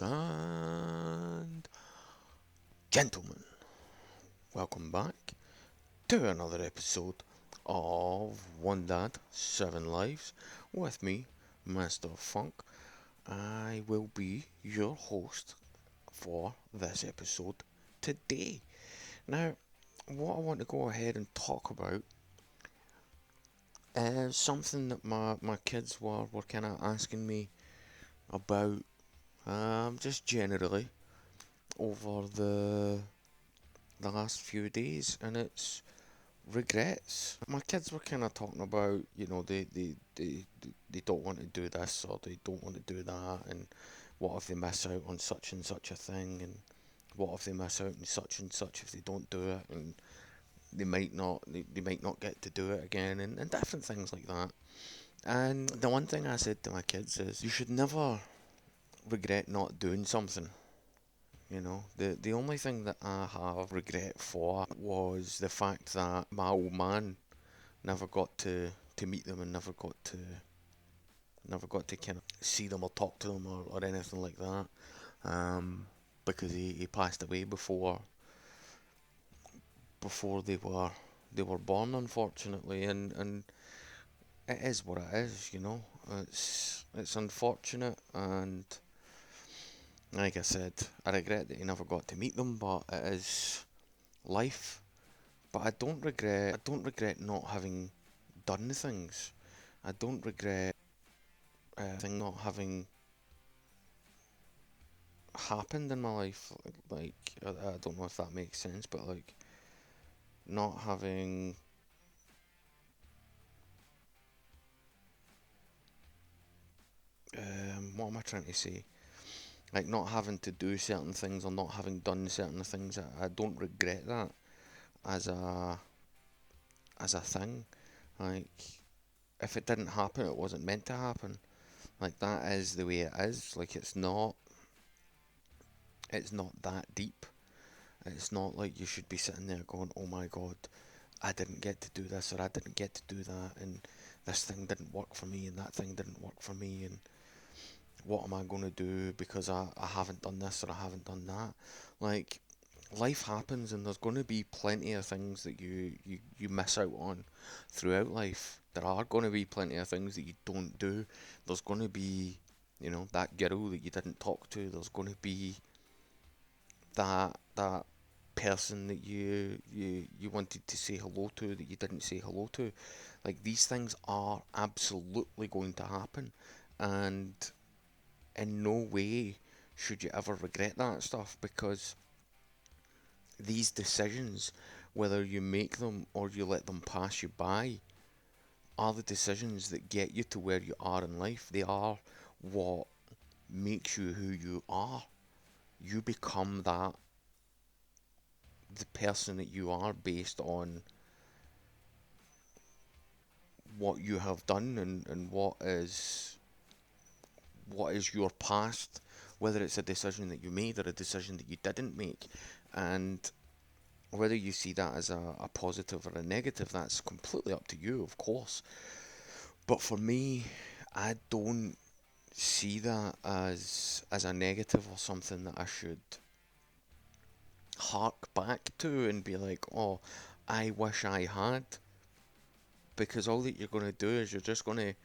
Ladies and gentlemen, welcome back to another episode of One Dad, Seven Lives with me, Mr. Funk. I will be your host for this episode today. Now, what I want to go ahead and talk about is something that my kids were kind of asking me about, just generally over the last few days, and it's regrets. My kids were kind of talking about, they don't want to do this or they don't want to do that, and what if they miss out on such and such a thing, and what if they miss out on such and such if they don't do it, and they might not get to do it again, and different things like that. And the one thing I said to my kids is, you should never regret not doing something. The only thing that I have regret for was the fact that my old man never got to meet them and never got to kind of see them or talk to them or anything like that. Because he passed away before they were born, unfortunately, and it is what it is. It's unfortunate, and like I said, I regret that he never got to meet them, but it is life. But I don't regret not having done the things. I don't regret thing not having happened in my life. Like, I don't know if that makes sense, but like not having what am I trying to say? Like not having to do certain things or not having done certain things. I don't regret that as a thing. Like, if it didn't happen, it wasn't meant to happen. Like, that is the way it is. Like, it's not that deep. It's not like you should be sitting there going, "Oh my God, I didn't get to do this or I didn't get to do that, and this thing didn't work for me and that thing didn't work for me, and what am I going to do because I haven't done this or I haven't done that." Like, life happens, and there's going to be plenty of things that you miss out on throughout life. There are going to be plenty of things that you don't do. There's going to be, that girl that you didn't talk to. There's going to be that person that you wanted to say hello to that you didn't say hello to. Like, these things are absolutely going to happen, and in no way should you ever regret that stuff, because these decisions, whether you make them or you let them pass you by, are the decisions that get you to where you are in life. They are what makes you who you are. You become the person that you are based on what you have done, and what is your past, whether it's a decision that you made or a decision that you didn't make. And whether you see that as a positive or a negative, that's completely up to you, of course. But for me, I don't see that as a negative or something that I should hark back to and be like, "Oh, I wish I had." Because all that you're going to do is you're going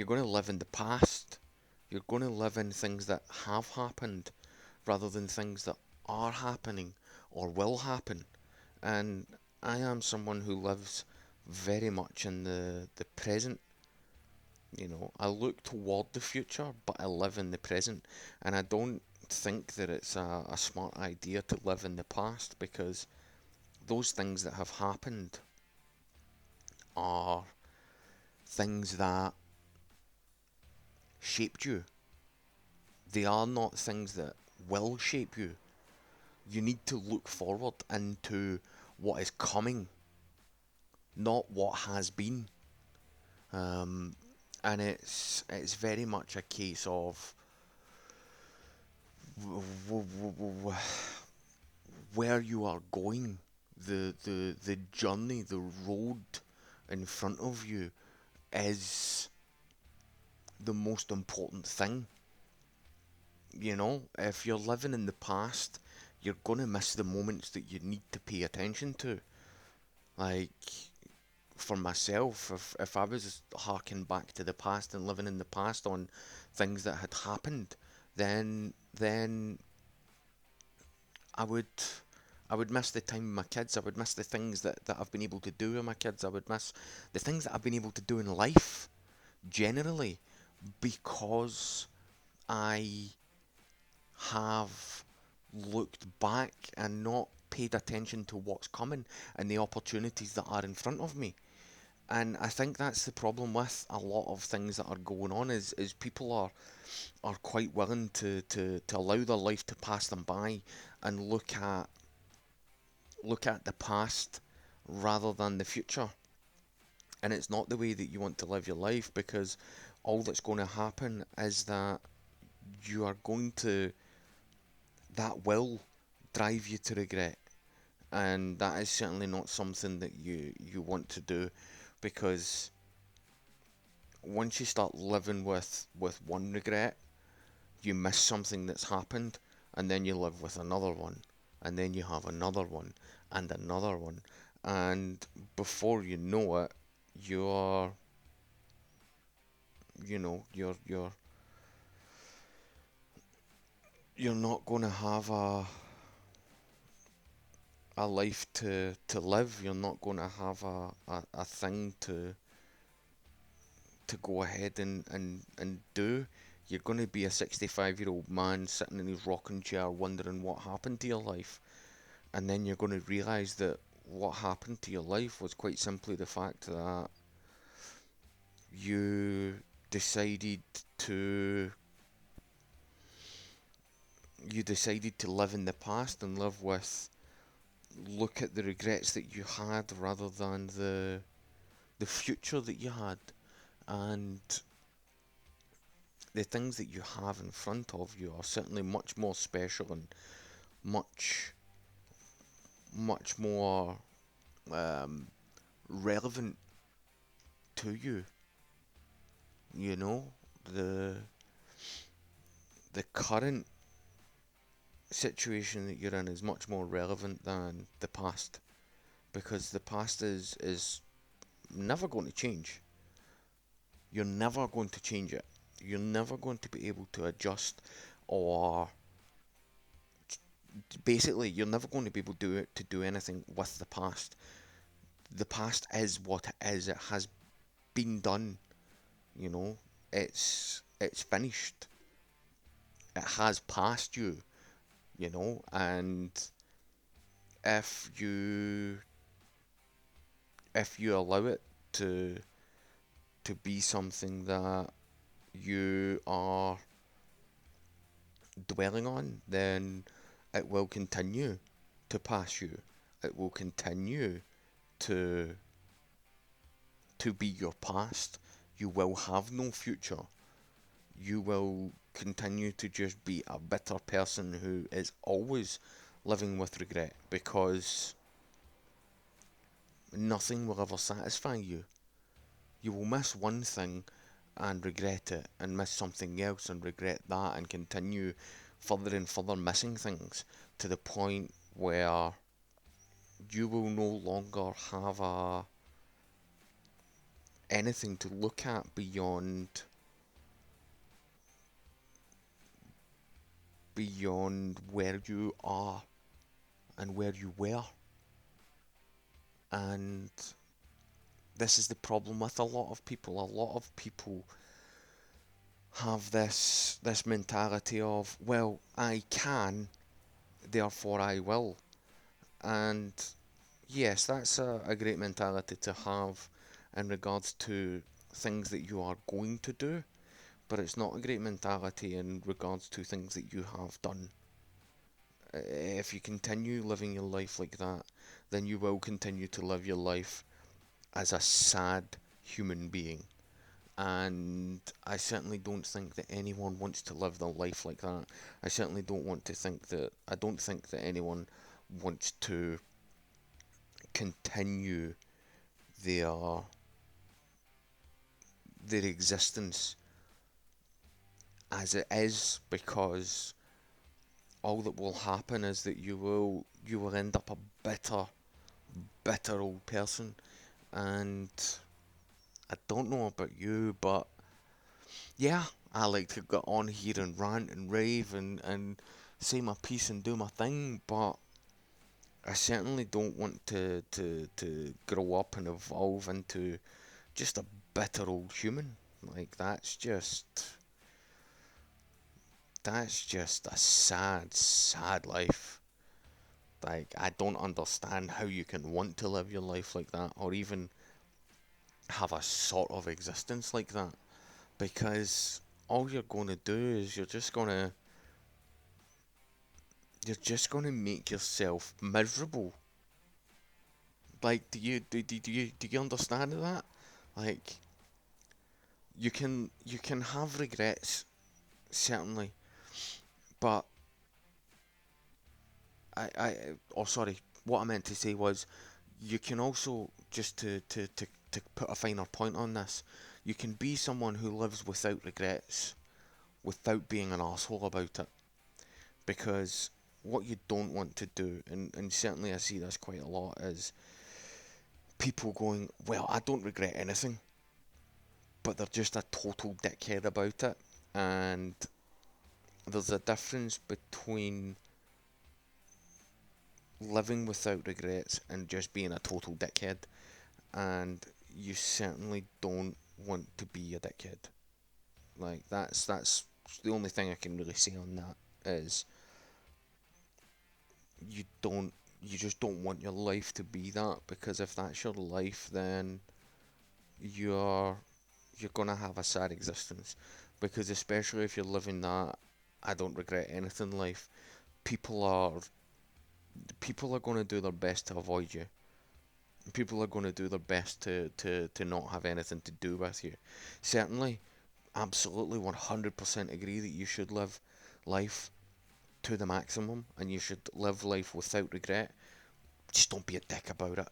to live in the past. You're going to live in things that have happened rather than things that are happening or will happen. And I am someone who lives very much in the present. I look toward the future, but I live in the present. And I don't think that it's a smart idea to live in the past, because those things that have happened are things that shaped you. They are not things that will shape you. You need to look forward into what is coming, not what has been. Um, and it's very much a case of where you are going, the journey, the road in front of you is the most important thing. You know, if you're living in the past, you're gonna miss the moments that you need to pay attention to. Like, for myself, if I was harking back to the past and living in the past on things that had happened, then I would I would miss the time with my kids. I would miss the things that I've been able to do with my kids. I would miss the things that I've been able to do in life generally because I have looked back and not paid attention to what's coming and the opportunities that are in front of me. And I think that's the problem with a lot of things that are going on is people are quite willing to allow their life to pass them by and look at the past rather than the future. And it's not the way that you want to live your life because all that's going to happen is that you are going to that will drive you to regret, and that is certainly not something that you want to do because once you start living with one regret, you miss something that's happened, and then you live with another one, and then you have another one, and another one, and before you know it, you're you're not going to have a life to live. You're not going to have a thing to go ahead and do. You're going to be a 65-year-old man sitting in his rocking chair wondering what happened to your life. And then you're going to realise that what happened to your life was quite simply the fact that you decided to you decided to live in the past and live with look at the regrets that you had rather than the future that you had. And the things that you have in front of you are certainly much more special and much much more um, relevant to you. You know, the the current situation that you're in is much more relevant than the past because the past is never going to change. You're never going to change it. You're never going to be able to adjust or basically you're never going to be able to do anything with the past. The past is what it is. It has been done. You know, it's finished. It has passed you. You know, and if you if you allow it to to be something that you are dwelling on, then it will continue to pass you. It will continue to be your past. You will have no future. You will continue to just be a bitter person who is always living with regret because nothing will ever satisfy you. You will miss one thing and regret it, and miss something else and regret that, and continue further and further missing things to the point where you will no longer have anything to look at beyond where you are and where you were. And this is the problem with a lot of people. A lot of people have this mentality of, well, I can, therefore I will. And yes, that's a great mentality to have in regards to things that you are going to do, but it's not a great mentality in regards to things that you have done. If you continue living your life like that, then you will continue to live your life as a sad human being. And I certainly don't think that anyone wants to live their life like that. I don't think that anyone wants to continue their their existence as it is, because all that will happen is that you will end up a bitter old person. And I don't know about you, but yeah, I like to get on here and rant and rave and say my piece and do my thing, but I certainly don't want to grow up and evolve into just a bitter old human. Like that's just a sad life. Like, I don't understand how you can want to live your life like that, or even have a sort of existence like that, because all you're going to do is you're just going to make yourself miserable. Like, do you understand that? Like, you can have regrets, certainly, but sorry, what I meant to say was, you can also, just to put a finer point on this, you can be someone who lives without regrets, without being an asshole about it. Because what you don't want to do, and certainly I see this quite a lot, is people going, well, I don't regret anything, but they're just a total dickhead about it. And there's a difference between living without regrets and just being a total dickhead. And you certainly don't want to be a dickhead. Like, that's the only thing I can really say on that, is you don't you just don't want your life to be that, because if that's your life, then you're you're gonna have a sad existence. Because especially if you're living that I don't regret anything life, people are people are gonna do their best to avoid you. People are gonna do their best to not have anything to do with you. Certainly, absolutely 100% agree that you should live life to the maximum, and you should live life without regret. Just don't be a dick about it.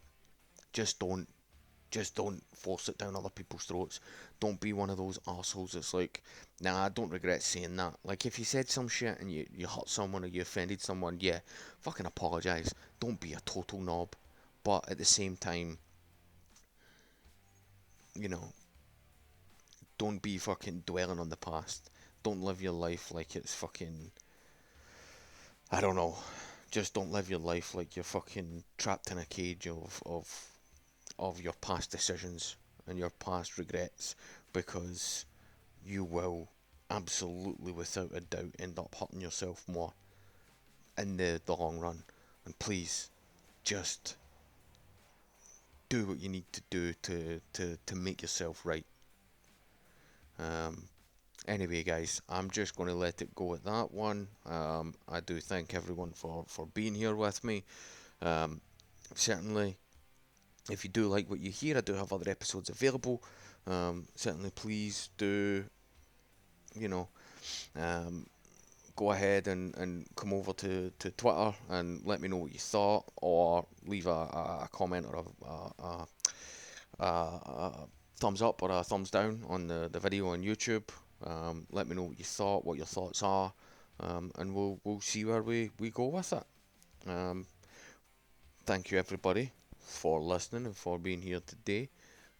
Just don't. Just don't force it down other people's throats. Don't be one of those assholes that's like, nah, I don't regret saying that. Like, if you said some shit and you hurt someone or you offended someone, yeah, fucking apologise. Don't be a total knob. But at the same time, you know, don't be fucking dwelling on the past. Don't live your life like it's fucking, I don't know. Just don't live your life like you're fucking trapped in a cage of your past decisions and your past regrets, because you will absolutely, without a doubt, end up hurting yourself more in the long run. And please, just do what you need to do to make yourself right. Um, anyway, guys, I'm just going to let it go at that one. I do thank everyone for being here with me. Um, certainly, if you do like what you hear, I do have other episodes available. Certainly, please do, you know, um, go ahead and come over to Twitter and let me know what you thought, or leave a comment or a thumbs up or a thumbs down on the video on YouTube. Let me know what you thought, what your thoughts are, and we'll see where we go with it. Um, thank you, everybody, for listening and for being here today.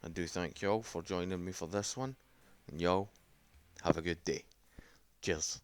I do thank y'all for joining me for this one, and y'all have a good day. Cheers.